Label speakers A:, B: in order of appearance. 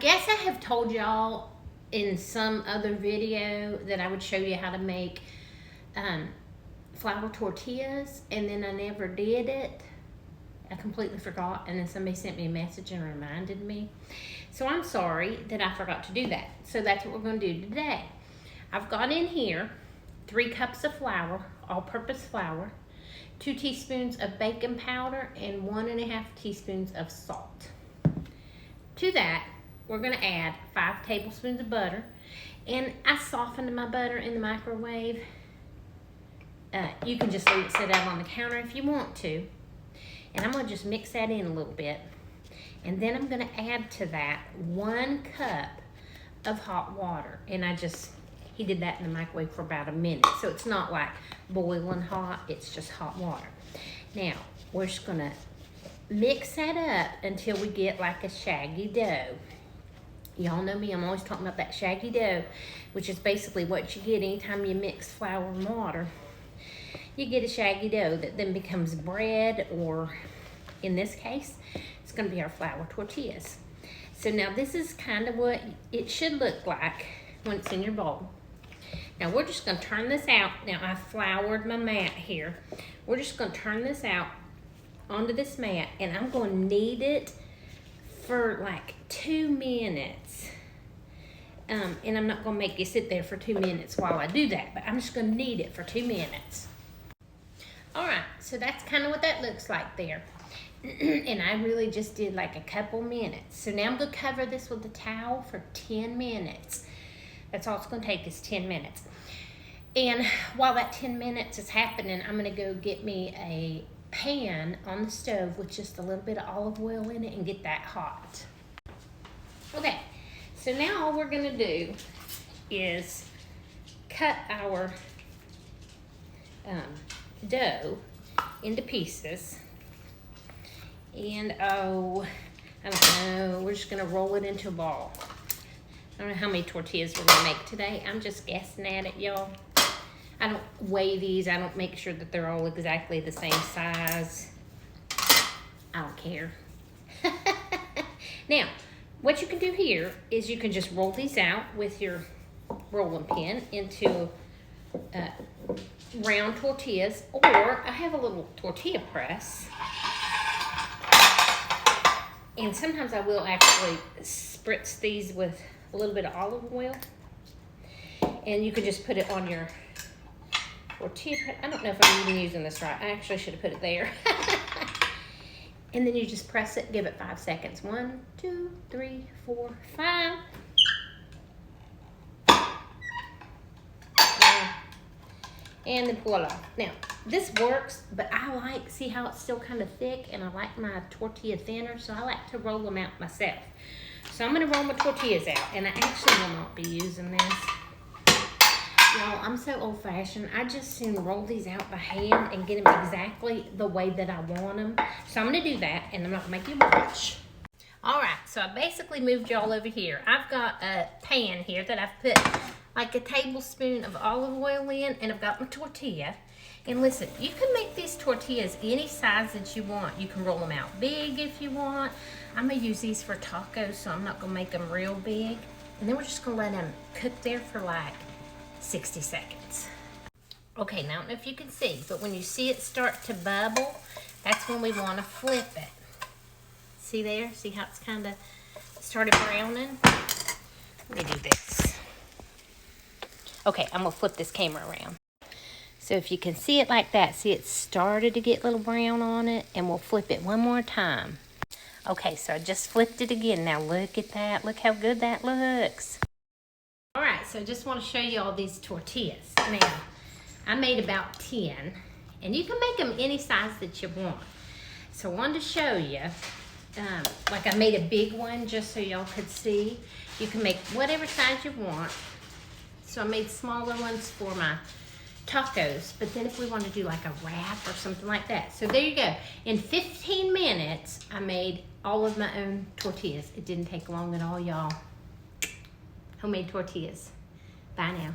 A: guess I have told y'all in some other video that I would show you how to make flour tortillas, and then I never did it. I completely forgot, and then somebody sent me a message and reminded me. So I'm sorry that I forgot to do that. So that's what we're going to do today. I've got in here 3 cups of flour, all-purpose flour, 2 teaspoons of baking powder, and 1.5 teaspoons of salt. To that, we're going to add 5 tablespoons of butter, and I softened my butter in the microwave. You can just leave it sit out on the counter if you want to. And I'm going to just mix that in a little bit. And then I'm going to add to that 1 cup of hot water. And I just heated that in the microwave for about a minute. So it's not like boiling hot, it's just hot water. Now, we're just going to mix that up until we get like a shaggy dough. Y'all know me, I'm always talking about that shaggy dough, which is basically what you get anytime you mix flour and water. You get a shaggy dough that then becomes bread, or in this case, it's going to be our flour tortillas. So now this is kind of what it should look like when it's in your bowl. Now we're just going to turn this out. Now I floured my mat here. We're just going to turn this out onto this mat, and I'm going to knead it for like 2 minutes. And I'm not going to make you sit there for 2 minutes while I do that, but I'm just going to knead it for 2 minutes. Alright, so that's kind of what that looks like there. And I really just did like a couple minutes. So now I'm going to cover this with a towel for 10 minutes. That's all it's going to take is 10 minutes. And while that 10 minutes is happening, I'm going to go get me a pan on the stove with just a little bit of olive oil in it and get that hot. Okay, so now all we're going to do is cut our dough into pieces, and I don't know, we're just gonna roll it into a ball. I don't know how many tortillas we're gonna make today. I'm just guessing at it, y'all. I don't weigh these. I don't make sure that they're all exactly the same size. I don't care. Now, what you can do here is you can just roll these out with your rolling pin into round tortillas, or I have a little tortilla press, and sometimes I will actually spritz these with a little bit of olive oil, and you can just put it on your tortilla press. I don't know if I'm even using this right. I actually should have put it there. And then you just press it, give it 5 seconds. 1, 2, 3, 4, 5. And then pull it off. Now, this works, but I like, see how it's still kind of thick, and I like my tortilla thinner, so I like to roll them out myself. So I'm going to roll my tortillas out, and I actually will not be using this. Y'all, I'm so old-fashioned. I just soon roll these out by hand and get them exactly the way that I want them. So I'm going to do that, and I'm not going to make you watch. Alright, so I basically moved y'all over here. I've got a pan here that I've put like a tablespoon of olive oil in, and I've got my tortilla. And listen, you can make these tortillas any size that you want. You can roll them out big if you want. I'm going to use these for tacos, so I'm not going to make them real big. And then we're just going to let them cook there for like 60 seconds. Okay, now I don't know if you can see, but when you see it start to bubble, that's when we want to flip it. See there? See how it's kind of started browning? Let me do this. Okay, I'm going to flip this camera around. So if you can see it like that, see it started to get a little brown on it, and we'll flip it one more time. Okay, so I just flipped it again. Now look at that. Look how good that looks. All right, so I just want to show you all these tortillas. Now, I made about 10, and you can make them any size that you want. So I wanted to show you, like I made a big one just so y'all could see. You can make whatever size you want. So I made smaller ones for my tacos, but then if we want to do like a wrap or something like that. So there you go. In 15 minutes, I made all of my own tortillas. It didn't take long at all, y'all. Homemade tortillas. Bye now.